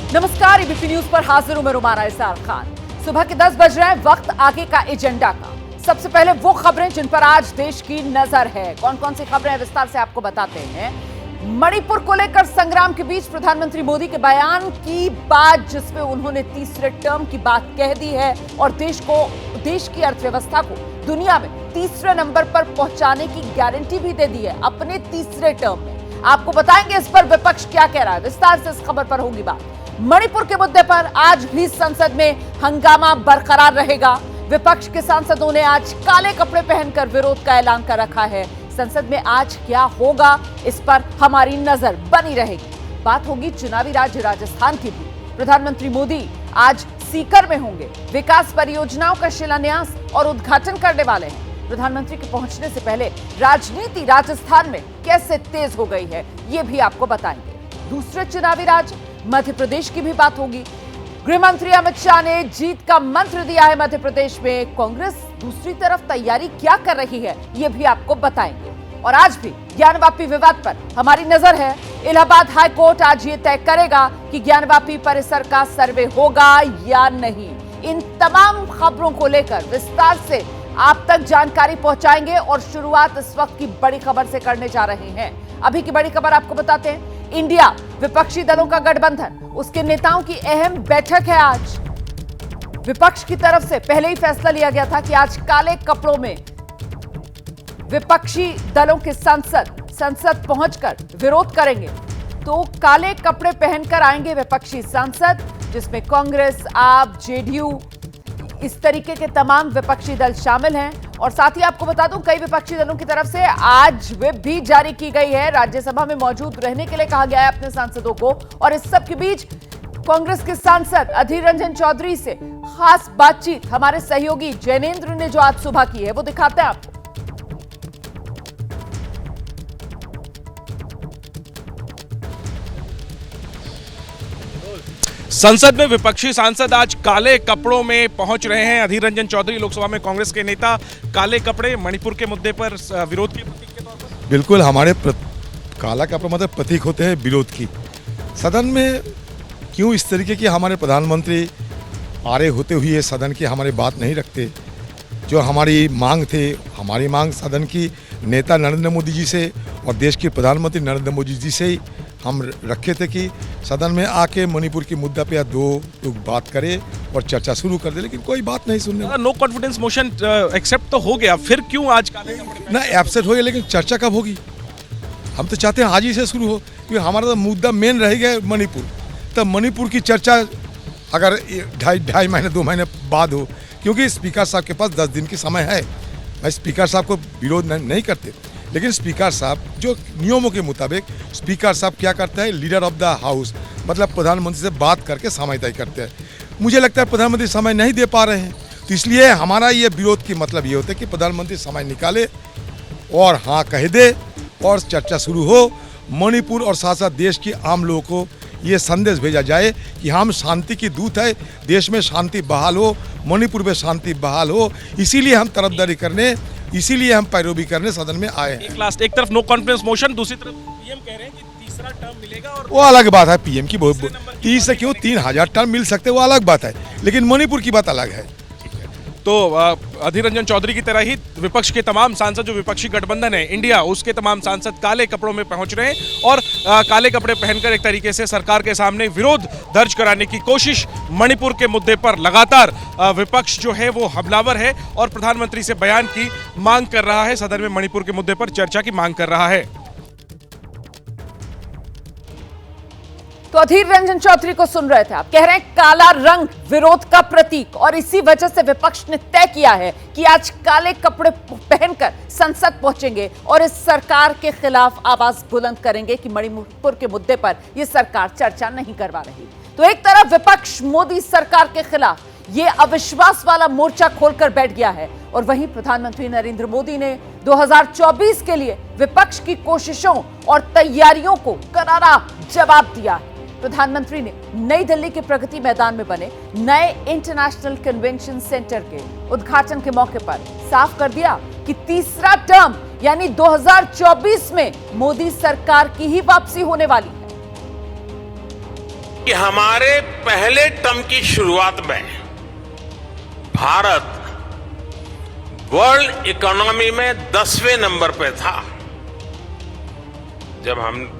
नमस्कार, ABP news पर हाजिर हूं मैं रुमाना इसार खान। सुबह के 10 बज रहे हैं, वक्त आगे का एजेंडा का। सबसे पहले वो खबरें जिन पर आज देश की नजर है। कौन कौन सी खबरें हैं विस्तार से आपको बताते हैं। मणिपुर को लेकर संग्राम के बीच प्रधानमंत्री मोदी के बयान की बात, जिसमें उन्होंने तीसरे टर्म की बात कह दी है और देश की अर्थव्यवस्था को दुनिया में तीसरे नंबर पर पहुंचाने की गारंटी भी दे दी है अपने तीसरे टर्म में। आपको बताएंगे इस पर विपक्ष क्या कह रहा है। विस्तार से इस खबर पर होगी बात। मणिपुर के मुद्दे पर आज भी संसद में हंगामा बरकरार रहेगा। विपक्ष के सांसदों ने आज काले कपड़े पहनकर विरोध का ऐलान कर रखा है। संसद में आज क्या होगा, इस पर हमारी नजर बनी रहेगी। बात होगी चुनावी राज्य राजस्थान की भी। प्रधानमंत्री मोदी आज सीकर में होंगे। विकास परियोजनाओं का शिलान्यास और उद्घाटन करने वाले हैं। प्रधानमंत्री के पहुंचने से पहले राजनीति राजस्थान में कैसे तेज हो गई है, ये भी आपको बताएंगे। दूसरे चुनावी राज्य मध्य प्रदेश की भी बात होगी। गृह मंत्री अमित शाह ने जीत का मंत्र दिया है मध्य प्रदेश में। कांग्रेस दूसरी तरफ तैयारी क्या कर रही है, यह भी आपको बताएंगे। और आज भी ज्ञानवापी विवाद पर हमारी नजर है। इलाहाबाद हाई कोर्ट आज ये तय करेगा कि ज्ञानवापी परिसर का सर्वे होगा या नहीं। इन तमाम खबरों को लेकर विस्तार से आप तक जानकारी पहुंचाएंगे और शुरुआत इस वक्त की बड़ी खबर से करने जा रहे हैं। अभी की बड़ी खबर आपको बताते हैं। इंडिया विपक्षी दलों का गठबंधन, उसके नेताओं की अहम बैठक है आज। विपक्ष की तरफ से पहले ही फैसला लिया गया था कि आज काले कपड़ों में विपक्षी दलों के संसद पहुंचकर विरोध करेंगे। तो काले कपड़े पहनकर आएंगे विपक्षी सांसद, जिसमें कांग्रेस, आप, जेडीयू, इस तरीके के तमाम विपक्षी दल शामिल हैं। और साथ ही आपको बता दूं, कई विपक्षी दलों की तरफ से आज व्हिप भी जारी की गई है। राज्यसभा में मौजूद रहने के लिए कहा गया है अपने सांसदों को। और इस सब के बीच कांग्रेस के सांसद अधीर रंजन चौधरी से खास बातचीत हमारे सहयोगी जैनेंद्र ने जो आज सुबह की है, वो दिखाते हैं आपको। संसद में विपक्षी सांसद आज काले कपड़ों में पहुंच रहे हैं। अधीर रंजन चौधरी लोकसभा में कांग्रेस के नेता, काले कपड़े मणिपुर के मुद्दे पर विरोध के प्रतीक के तौर पर। बिल्कुल, हमारे काला कपड़ा मतलब प्रतीक होते हैं विरोध की। सदन में क्यों इस तरीके की हमारे प्रधानमंत्री आरे होते हुए सदन की हमारी बात नहीं रखते। जो हमारी मांग थे, हमारी मांग सदन की नेता नरेंद्र मोदी जी से और देश के प्रधानमंत्री नरेंद्र मोदी जी से ही हम रखे थे कि सदन में आके मणिपुर की मुद्दा पे दो लोग बात करें और चर्चा शुरू कर दे, लेकिन कोई बात नहीं सुनने। नो कॉन्फिडेंस मोशन एक्सेप्ट तो हो गया, फिर क्यों आज काले कपड़े ना एब्सेंट हो गया, लेकिन चर्चा कब होगी? हम तो चाहते हैं आज ही से शुरू हो, क्योंकि हमारा तो मुद्दा मेन रहेगा मणिपुर। तब मणिपुर की चर्चा अगर ढाई महीने 2 महीने बाद हो, क्योंकि स्पीकर साहब के पास 10 दिन की समय है। मैं स्पीकर साहब को विरोध नहीं करते, लेकिन स्पीकर साहब जो नियमों के मुताबिक स्पीकर साहब क्या करते हैं, लीडर ऑफ द हाउस, मतलब प्रधानमंत्री से बात करके समय तय करते हैं। मुझे लगता है प्रधानमंत्री समय नहीं दे पा रहे हैं, तो इसलिए हमारा ये विरोध की मतलब ये होता है कि प्रधानमंत्री समय निकाले और हाँ कह दे और चर्चा शुरू हो। मणिपुर और साथ साथ देश की आम लोगों को ये संदेश भेजा जाए कि हम शांति की दूत है, देश में शांति बहाल हो, मणिपुर में शांति बहाल हो। इसीलिए हम तरफदारी करने, इसीलिए हम पैरोवी करने सदन में आए हैं। एक तरफ नो कॉन्फिडेंस मोशन, दूसरी तरफ पीएम कह रहे हैं कि तीसरा टर्म मिलेगा। और वो अलग बात है, पीएम की 30 से क्यों 3000 टर्म मिल सकते, वो अलग बात है, लेकिन मणिपुर की बात अलग है। तो अधीर रंजन चौधरी की तरह ही विपक्ष के तमाम सांसद, जो विपक्षी गठबंधन है इंडिया, उसके तमाम सांसद काले कपड़ों में पहुंच रहे हैं और काले कपड़े पहनकर एक तरीके से सरकार के सामने विरोध दर्ज कराने की कोशिश। मणिपुर के मुद्दे पर लगातार विपक्ष जो है वो हमलावर है और प्रधानमंत्री से बयान की मांग कर रहा है। सदन में मणिपुर के मुद्दे पर चर्चा की मांग कर रहा है। तो अधीर रंजन चौधरी को सुन रहे थे आप। कह रहे हैं काला रंग विरोध का प्रतीक, और इसी वजह से विपक्ष ने तय किया है कि आज काले कपड़े पहनकर संसद पहुंचेंगे और इस सरकार के खिलाफ आवाज बुलंद करेंगे कि मणिपुर के मुद्दे पर यह सरकार चर्चा नहीं करवा रही। तो एक तरफ विपक्ष मोदी सरकार के खिलाफ ये अविश्वास वाला मोर्चा खोलकर बैठ गया है, और वहीं प्रधानमंत्री नरेंद्र मोदी ने 2024 के लिए विपक्ष की कोशिशों और तैयारियों को करारा जवाब दिया है। प्रधानमंत्री ने नई दिल्ली के प्रगति मैदान में बने नए इंटरनेशनल कन्वेंशन सेंटर के उद्घाटन के मौके पर साफ कर दिया कि तीसरा टर्म यानी 2024 में मोदी सरकार की ही वापसी होने वाली है। कि हमारे पहले टर्म की शुरुआत में भारत वर्ल्ड इकोनॉमी में 10वें नंबर पे था। जब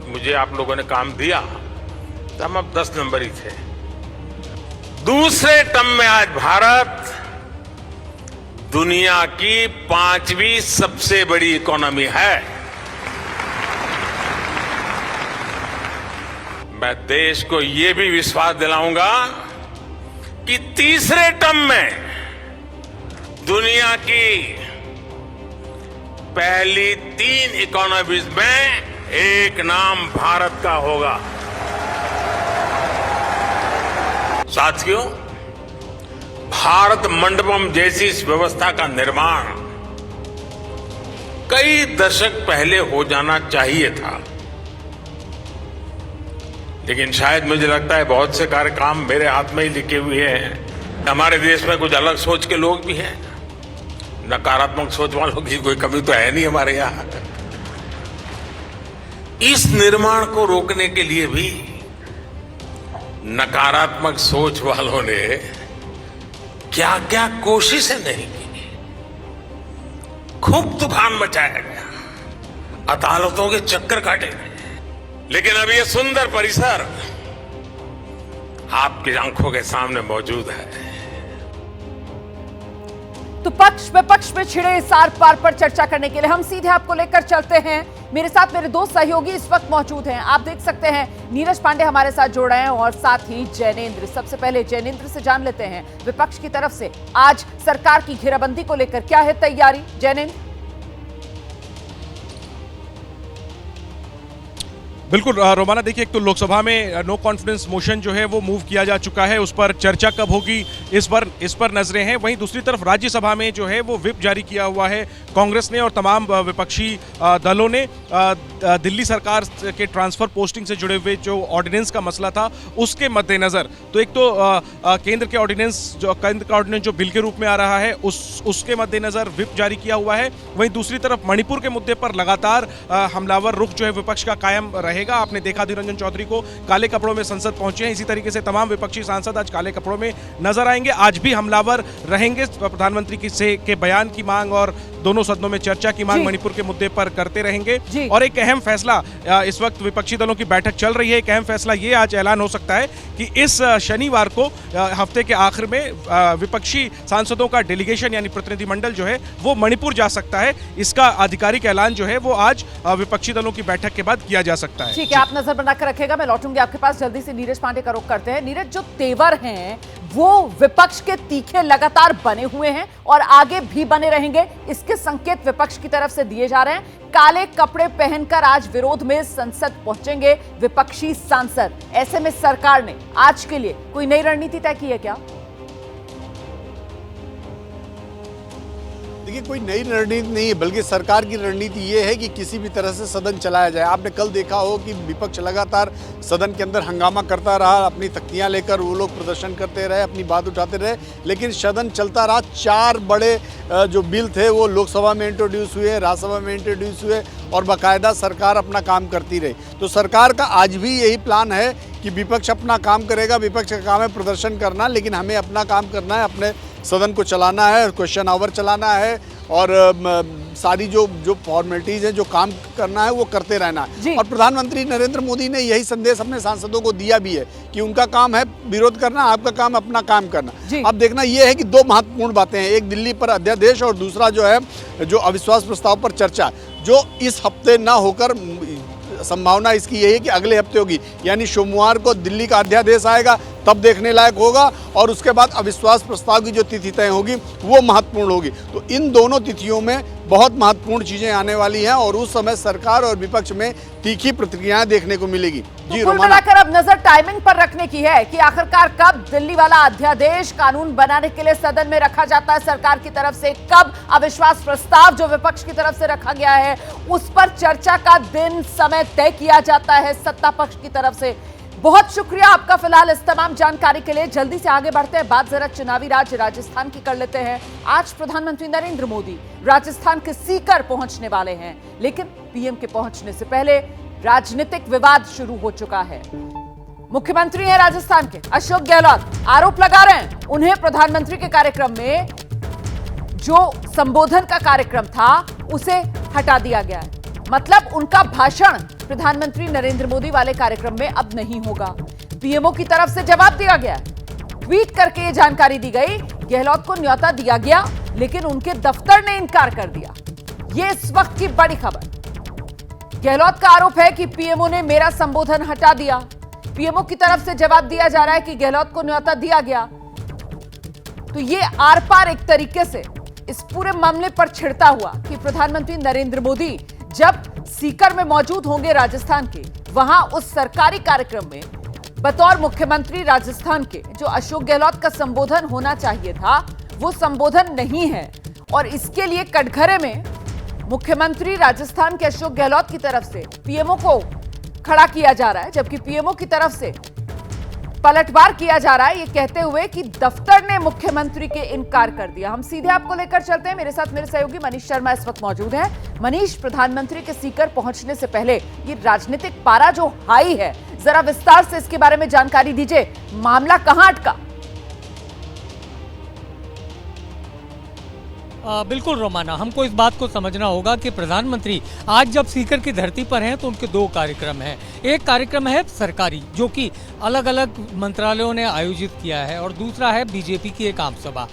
मुझे आप लोगों ने काम दिया तो हम अब 10 नंबर ही थे। दूसरे टर्म में आज भारत दुनिया की 5वीं सबसे बड़ी इकोनॉमी है। मैं देश को यह भी विश्वास दिलाऊंगा कि तीसरे टर्म में दुनिया की पहली 3 इकोनॉमीज में एक नाम भारत का होगा। साथियों, भारत मंडपम जैसी इस व्यवस्था का निर्माण कई दशक पहले हो जाना चाहिए था, लेकिन शायद मुझे लगता है बहुत से कार्य काम मेरे हाथ में ही लिखे हुए हैं। हमारे देश में कुछ अलग सोच के लोग भी हैं, नकारात्मक सोच वालों की कोई कमी तो है नहीं हमारे यहाँ। इस निर्माण को रोकने के लिए भी नकारात्मक सोच वालों ने क्या क्या कोशिशें नहीं की। खूब तूफान मचाया गया, अदालतों के चक्कर काटे गए, लेकिन अब यह सुंदर परिसर आपकी आंखों के सामने मौजूद है। तो पक्ष विपक्ष में छिड़े इस आर पार पर चर्चा करने के लिए हम सीधे आपको लेकर चलते हैं। मेरे साथ मेरे 2 सहयोगी इस वक्त मौजूद हैं। आप देख सकते हैं नीरज पांडे हमारे साथ जुड़ रहे हैं और साथ ही जैनेंद्र। सबसे पहले जैनेंद्र से जान लेते हैं विपक्ष की तरफ से आज सरकार की घेराबंदी को लेकर क्या है तैयारी। जैनेंद्र। बिल्कुल रोमाना, देखिए एक तो लोकसभा में नो कॉन्फिडेंस मोशन जो है वो मूव किया जा चुका है, उस पर चर्चा कब होगी इस पर नजरें हैं। वहीं दूसरी तरफ राज्यसभा में जो है वो व्हिप जारी किया हुआ है कांग्रेस ने और तमाम विपक्षी दलों ने। दिल्ली सरकार के ट्रांसफर पोस्टिंग से जुड़े हुए जो ऑर्डिनेंस का मसला था उसके मद्देनजर तो एक तो केंद्र का ऑर्डिनेंस जो बिल के रूप में आ रहा है उसके मद्देनजर व्हिप जारी किया हुआ है। वहीं दूसरी तरफ मणिपुर के मुद्दे पर लगातार हमलावर रुख जो है विपक्ष का कायम रहेगा। आपने देखा अधीर रंजन चौधरी को काले कपड़ों में संसद पहुंचे हैं, इसी तरीके से तमाम विपक्षी सांसद आज काले कपड़ों में नजर आएंगे। आज भी हमलावर रहेंगे, प्रधानमंत्री के बयान की मांग और दोनों सदनों में चर्चा की मांग मणिपुर के मुद्दे पर करते रहेंगे। और एक अहम फैसला, इस वक्त विपक्षी दलों की बैठक चल रही है, एक अहम फैसला ये आज ऐलान हो सकता है कि इस शनिवार को हफ्ते के आखिर में विपक्षी सांसदों का डेलीगेशन यानी प्रतिनिधिमंडल जो है वो मणिपुर जा सकता है। इसका आधिकारिक ऐलान जो है वो आज विपक्षी दलों की बैठक के बाद किया जा सकता है। ठीक है, आप नजर बनाकर रखेगा, मैं लौटूंगी आपके पास जल्दी से। नीरज पांडे का रुख करते हैं। नीरज, जो तेवर हैं वो विपक्ष के तीखे लगातार बने हुए हैं और आगे भी बने रहेंगे, इसके संकेत विपक्ष की तरफ से दिए जा रहे हैं। काले कपड़े पहनकर आज विरोध में संसद पहुंचेंगे विपक्षी सांसद। ऐसे में सरकार ने आज के लिए कोई नई रणनीति तय की है क्या? देखिए, कोई नई रणनीति नहीं है, बल्कि सरकार की रणनीति ये है कि किसी भी तरह से सदन चलाया जाए। आपने कल देखा हो कि विपक्ष लगातार सदन के अंदर हंगामा करता रहा, अपनी तख्तियां लेकर वो लोग प्रदर्शन करते रहे, अपनी बात उठाते रहे, लेकिन सदन चलता रहा। 4 बड़े जो बिल थे वो लोकसभा में इंट्रोड्यूस हुए, राज्यसभा में इंट्रोड्यूस हुए और बाकायदा सरकार अपना काम करती रही। तो सरकार का आज भी यही प्लान है कि विपक्ष अपना काम करेगा, विपक्ष का काम है प्रदर्शन करना, लेकिन हमें अपना काम करना है, अपने सदन को चलाना है, क्वेश्चन आवर चलाना है और सारी जो फॉर्मेलिटीज है, जो काम करना है वो करते रहना है। और प्रधानमंत्री नरेंद्र मोदी ने यही संदेश अपने सांसदों को दिया भी है कि उनका काम है विरोध करना, आपका काम अपना काम करना। अब देखना ये है कि 2 महत्वपूर्ण बातें हैं, एक दिल्ली पर अध्यादेश और दूसरा जो है जो अविश्वास प्रस्ताव पर चर्चा, जो इस हफ्ते ना होकर संभावना इसकी यही है कि अगले हफ्ते होगी, यानी सोमवार को दिल्ली का अध्यादेश आएगा, तब देखने लायक होगा और उसके बाद अविश्वास प्रस्ताव की जो तिथि तय होगी वो महत्वपूर्ण होगी। तो इन दोनों तिथियों में बहुत महत्वपूर्ण चीजें आने वाली हैं और उस समय सरकार और विपक्ष में तीखी प्रतिक्रियाएं देखने को मिलेगी। जी, कुल मिलाकर अब नजर टाइमिंग पर रखने की है कि आखिरकार कब दिल्ली वाला अध्यादेश कानून बनाने के लिए सदन में रखा जाता है सरकार की तरफ से, कब अविश्वास प्रस्ताव जो विपक्ष की तरफ से रखा गया है उस पर चर्चा का दिन समय तय किया जाता है सत्ता पक्ष की तरफ से। बहुत शुक्रिया आपका फिलहाल इस तमाम जानकारी के लिए। जल्दी से आगे बढ़ते हैं, बात जरा चुनावी राज्य राजस्थान की कर लेते हैं। आज प्रधानमंत्री नरेंद्र मोदी राजस्थान के सीकर पहुंचने वाले हैं, लेकिन पीएम के पहुंचने से पहले राजनीतिक विवाद शुरू हो चुका है। मुख्यमंत्री हैं राजस्थान के अशोक गहलोत, आरोप लगा रहे हैं उन्हें प्रधानमंत्री के कार्यक्रम में जो संबोधन का कार्यक्रम था उसे हटा दिया गया है। मतलब उनका भाषण प्रधानमंत्री नरेंद्र मोदी वाले कार्यक्रम में अब नहीं होगा। पीएमओ की तरफ से जवाब दिया गया, ट्वीट करके ये जानकारी दी गई। गहलोत को न्योता दिया गया लेकिन उनके दफ्तर ने इनकार कर दिया। ये इस वक्त की बड़ी खबर। गहलोत का आरोप है कि पीएमओ ने मेरा संबोधन हटा दिया। पीएमओ की तरफ से जवाब दिया जा रहा है कि गहलोत को न्योता दिया गया। तो ये आर पार एक तरीके से इस पूरे मामले पर छिड़ता हुआ कि प्रधानमंत्री नरेंद्र मोदी जब सीकर में मौजूद होंगे राजस्थान के, वहां उस सरकारी कार्यक्रम में बतौर मुख्यमंत्री राजस्थान के जो अशोक गहलोत का संबोधन होना चाहिए था वो संबोधन नहीं है। और इसके लिए कटघरे में मुख्यमंत्री राजस्थान के अशोक गहलोत की तरफ से पीएमओ को खड़ा किया जा रहा है, जबकि पीएमओ की तरफ से पलटवार किया जा रहा है, ये कहते हुए कि दफ्तर ने मुख्यमंत्री के इनकार कर दिया। हम सीधे आपको लेकर चलते हैं। मेरे साथ मेरे सहयोगी मनीष शर्मा इस वक्त मौजूद हैं। मनीष, प्रधानमंत्री के सीकर पहुंचने से पहले ये राजनीतिक पारा जो हाई है, जरा विस्तार से इसके बारे में जानकारी दीजिए। मामला कहां अटका? बिल्कुल रोमाना, हमको इस बात को समझना होगा कि प्रधानमंत्री आज जब सीकर की धरती पर हैं तो उनके दो कार्यक्रम हैं। एक कार्यक्रम है सरकारी जो कि अलग अलग मंत्रालयों ने आयोजित किया है और दूसरा है बीजेपी की एक आम सभा।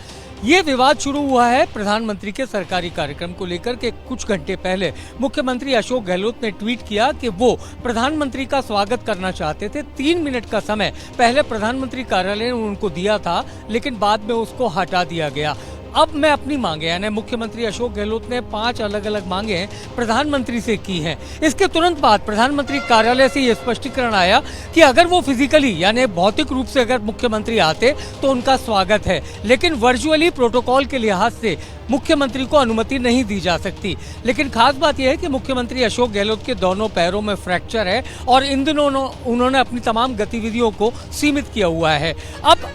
ये विवाद शुरू हुआ है प्रधानमंत्री के सरकारी कार्यक्रम को लेकर के कुछ घंटे पहले मुख्यमंत्री अशोक गहलोत ने ट्वीट किया कि वो प्रधानमंत्री का स्वागत करना चाहते थे। 3 मिनट का समय पहले प्रधानमंत्री कार्यालय ने उनको दिया था लेकिन बाद में उसको हटा दिया गया। अब मैं अपनी मांगे, यानी मुख्यमंत्री अशोक गहलोत ने 5 अलग अलग मांगे प्रधानमंत्री से की हैं। इसके तुरंत बाद प्रधानमंत्री कार्यालय से यह स्पष्टीकरण आया कि अगर वो फिजिकली यानी भौतिक रूप से अगर मुख्यमंत्री आते तो उनका स्वागत है, लेकिन वर्चुअली प्रोटोकॉल के लिहाज से मुख्यमंत्री को अनुमति नहीं दी जा सकती। लेकिन खास बात यह है कि मुख्यमंत्री अशोक गहलोत के दोनों पैरों में फ्रैक्चर है और इन दिनों उन्होंने अपनी तमाम गतिविधियों को सीमित किया हुआ है। अब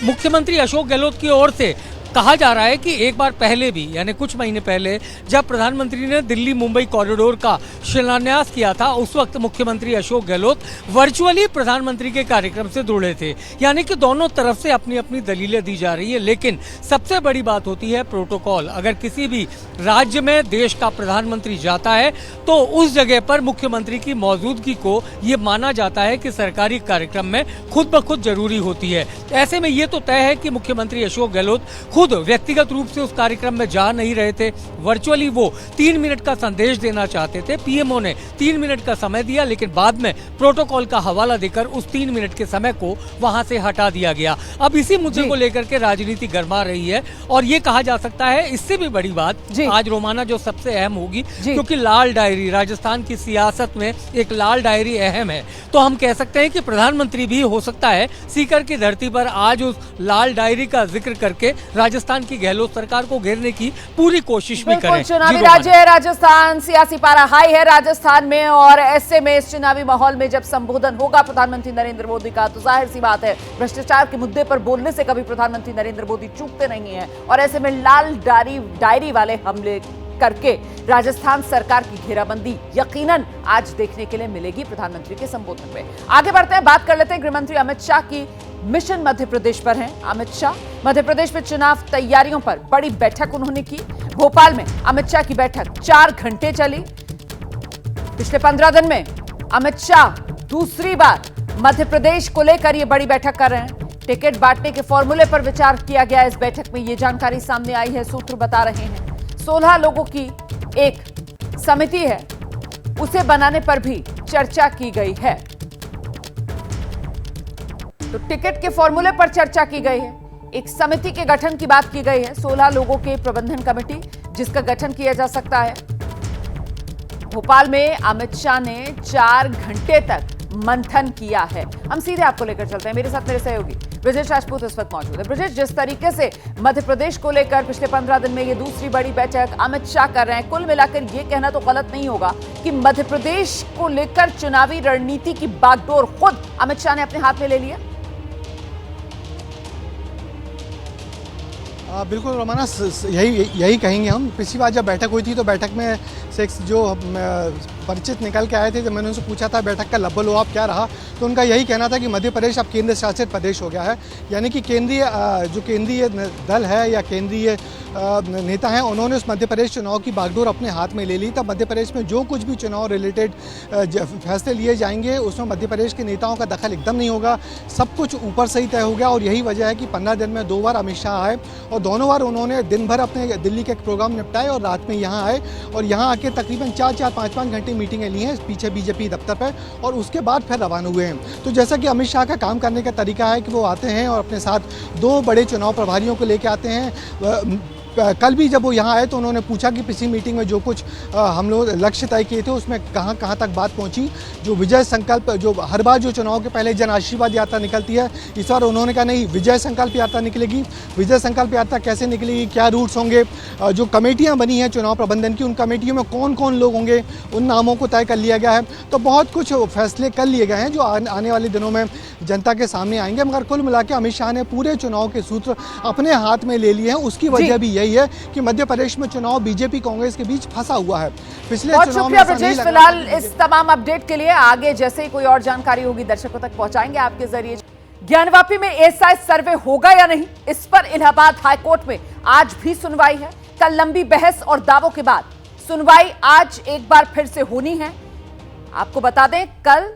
मुख्यमंत्री अशोक गहलोत की ओर से कहा जा रहा है कि एक बार पहले भी यानी कुछ महीने पहले जब प्रधानमंत्री ने दिल्ली मुंबई कॉरिडोर का शिलान्यास किया था उस वक्त मुख्यमंत्री अशोक गहलोत वर्चुअली प्रधानमंत्री के कार्यक्रम से जुड़े थे। यानी कि दोनों तरफ से अपनी अपनी दलीलें दी जा रही है। लेकिन सबसे बड़ी बात होती है प्रोटोकॉल। अगर किसी भी राज्य में देश का प्रधानमंत्री जाता है तो उस जगह पर मुख्यमंत्री की मौजूदगी को ये माना जाता है कि सरकारी कार्यक्रम में खुद ब खुद जरूरी होती है। ऐसे में ये तो तय है कि मुख्यमंत्री अशोक गहलोत खुद व्यक्तिगत रूप से उस कार्यक्रम में जा नहीं रहे थे। वर्चुअली वो 3 मिनट का संदेश देना चाहते थे। पीएमओ ने 3 मिनट का समय दिया लेकिन बाद में प्रोटोकॉल का हवाला देकर उस 3 मिनट के समय को वहां से हटा दिया गया। अब इसी मुद्दे को लेकर के राजनीति गरमा रही है और ये कहा जा सकता है इससे भी बड़ी बात आज रोमाना जो सबसे अहम होगी, क्योंकि लाल डायरी राजस्थान की सियासत में एक लाल डायरी अहम है, तो हम कह सकते हैं कि प्रधानमंत्री भी हो सकता है सीकर की धरती पर आज उस लाल डायरी का जिक्र करके राजस्थान की गहलोत सरकार को घेरने की पूरी कोशिश भी करें। चुनावी राज्य है राजस्थान, सियासी पारा हाई है राजस्थान में और ऐसे में इस चुनावी माहौल में जब संबोधन होगा प्रधानमंत्री नरेंद्र मोदी का तो जाहिर सी बात है भ्रष्टाचार के मुद्दे पर बोलने से कभी प्रधानमंत्री नरेंद्र मोदी चूकते नहीं है और ऐसे में लाल डायरी वाले हमले करके राजस्थान सरकार की घेराबंदी यकीनन आज देखने के लिए मिलेगी प्रधानमंत्री के संबोधन में। आगे बढ़ते हैं, बात कर लेते हैं गृहमंत्री अमित शाह की। मिशन मध्य प्रदेश पर हैं अमित शाह। मध्य प्रदेश में चुनाव तैयारियों पर बड़ी बैठक उन्होंने की। भोपाल में अमित शाह की बैठक 4 घंटे चली। पिछले 15 दिन में अमित शाह दूसरी बार मध्य प्रदेश को लेकर ये बड़ी बैठक कर रहे हैं। टिकट बांटने के फॉर्मूले पर विचार किया गया इस बैठक में, ये जानकारी सामने आई है। सूत्र बता रहे हैं 16 लोगों की एक समिति है, उसे बनाने पर भी चर्चा की गई है। तो टिकट के फॉर्मूले पर चर्चा की गई है, एक समिति के गठन की बात की गई है। 16 लोगों के प्रबंधन कमेटी जिसका गठन किया जा सकता है। भोपाल में अमित शाह ने 4 घंटे तक मंथन किया है। हम सीधे आपको लेकर चलते हैं, मेरे साथ मेरे सहयोगी ब्रजेश राजपूत इस वक्त मौजूद है। ब्रजेश, जिस तरीके से मध्य प्रदेश को लेकर पिछले 15 दिन में ये दूसरी बड़ी बैठक अमित शाह कर रहे हैं, कुल मिलाकर ये कहना तो गलत नहीं होगा कि मध्य प्रदेश को लेकर चुनावी रणनीति की बागडोर खुद अमित शाह ने अपने हाथ में ले लिया। बिल्कुल रोमाना, यही कहेंगे हम। पिछली बार जब बैठक हुई थी तो बैठक में से जो परिचित निकल के आए थे। जब मैंने उनसे पूछा था बैठक का लब्बो-लुआब क्या रहा, तो उनका यही कहना था कि मध्य प्रदेश अब केंद्र शासित प्रदेश हो गया है। यानी कि केंद्रीय दल है या केंद्रीय नेता हैं, उन्होंने उस मध्य प्रदेश चुनाव की बागडोर अपने हाथ में ले ली। तब मध्य प्रदेश में जो कुछ भी चुनाव रिलेटेड फैसले लिए जाएंगे उसमें मध्य प्रदेश के नेताओं का दखल एकदम नहीं होगा। सब कुछ ऊपर से ही तय हो गया और यही वजह है कि 15 दिन में 2 बार अमित शाह आए और दोनों बार उन्होंने दिन भर अपने दिल्ली के प्रोग्राम निपटाए और रात में यहाँ आए और यहाँ आके तकरीबन 4-4, 5-5 घंटे मीटिंगें ली हैं पीछे बीजेपी दफ्तर पर और उसके बाद फिर रवाना हुए हैं। तो जैसा कि अमित शाह का काम करने का तरीका है कि वो आते हैं और अपने साथ 2 बड़े चुनाव प्रभारियों को लेकर आते हैं। कल भी जब वो यहाँ आए तो उन्होंने पूछा कि पिछली मीटिंग में जो कुछ हम लोग लक्ष्य तय किए थे उसमें कहाँ तक बात पहुँची। जो विजय संकल्प, जो हर बार जो चुनाव के पहले जन आशीर्वाद यात्रा निकलती है, इस बार उन्होंने कहा नहीं, विजय संकल्प यात्रा निकलेगी। विजय संकल्प यात्रा कैसे निकलेगी, क्या रूट्स होंगे, जो कमेटियाँ बनी हैं चुनाव प्रबंधन की, उन कमेटियों में कौन कौन लोग होंगे, उन नामों को तय कर लिया गया है। तो बहुत कुछ फैसले कर लिए गए हैं जो आने वाले दिनों में जनता के सामने आएंगे। मगर कुल मिला के अमित शाह ने पूरे चुनाव के सूत्र अपने हाथ में ले लिए हैं। उसकी वजह भी यही है कि मध्य प्रदेश में चुनाव बीजेपी कांग्रेस के बीच फंसा हुआ है। पिछले बहुत चुनाव शुक्रिया में ब्रजेश, फिलहाल इस तमाम अपडेट के लिए। आगे जैसे ही कोई और जानकारी होगी दर्शकों तक पहुंचाएंगे आपके जरिए। ज्ञानवापी में एएसआई सर्वे होगा या नहीं, इस पर इलाहाबाद हाईकोर्ट में आज भी सुनवाई है। कल लंबी बहस और दावों के बाद सुनवाई आज एक बार फिर से होनी है। आपको बता दें, कल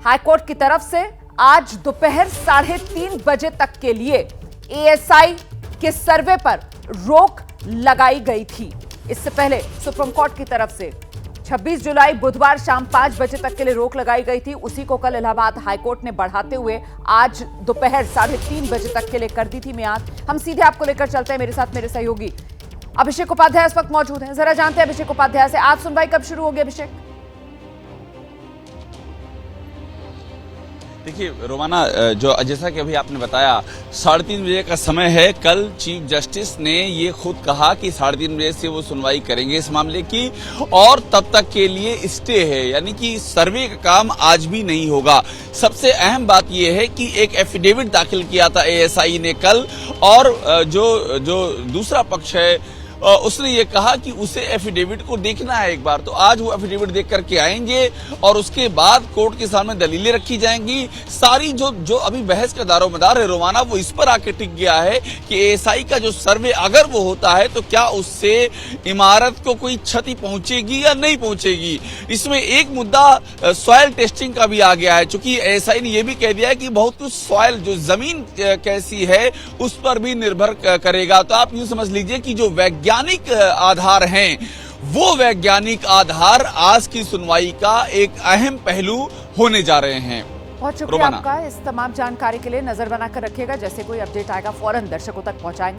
हाईकोर्ट की तरफ से आज दोपहर 3:30 बजे तक के लिए एएसआई के सर्वे पर रोक लगाई गई थी। इससे पहले सुप्रीम कोर्ट की तरफ से 26 जुलाई बुधवार शाम 5 बजे तक के लिए रोक लगाई गई थी। उसी को कल इलाहाबाद हाईकोर्ट ने बढ़ाते हुए आज दोपहर 3:30 बजे तक के लिए कर दी थी मियाद। हम सीधे आपको लेकर चलते हैं, मेरे साथ मेरे सहयोगी अभिषेक उपाध्याय इस वक्त मौजूद हैं। जरा जानते हैं अभिषेक उपाध्याय से, आज सुनवाई कब शुरू होगी अभिषेक? देखिए रोमाना, जो जैसा कि अभी आपने बताया 3:30 बजे का समय है। कल चीफ जस्टिस ने ये खुद कहा कि 3:30 बजे से वो सुनवाई करेंगे इस मामले की और तब तक के लिए स्टे है, यानी कि सर्वे का काम आज भी नहीं होगा। सबसे अहम बात ये है कि एक एफिडेविट दाखिल किया था एएसआई ने कल और जो दूसरा पक्ष है उसने ये कहा कि उसे एफिडेविट को देखना है एक बार। तो आज वो एफिडेविट देख करके आएंगे और उसके बाद कोर्ट के सामने दलीलें रखी जाएंगी। सारी जो अभी बहस का दारोमदार है रोमाना, वो इस पर आके टिक गया है कि एएसआई का जो सर्वे अगर वो होता है तो क्या उससे इमारत को कोई क्षति पहुंचेगी या नहीं पहुंचेगी। इसमें एक मुद्दा सॉइल टेस्टिंग का भी आ गया है, चूंकि एएसआई ने यह भी कह दिया है कि बहुत कुछ सॉइल, जो जमीन कैसी है उस पर भी निर्भर करेगा। तो आप यूं समझ लीजिए कि जो वैज्ञानिक आधार हैं, वो वैज्ञानिक आधार आज की सुनवाई का एक अहम पहलू होने जा रहे हैं। बहुत शुक्रिया आपका इस तमाम जानकारी के लिए। नजर बनाकर रखिएगा, जैसे कोई अपडेट आएगा फौरन दर्शकों तक पहुंचाएंगे।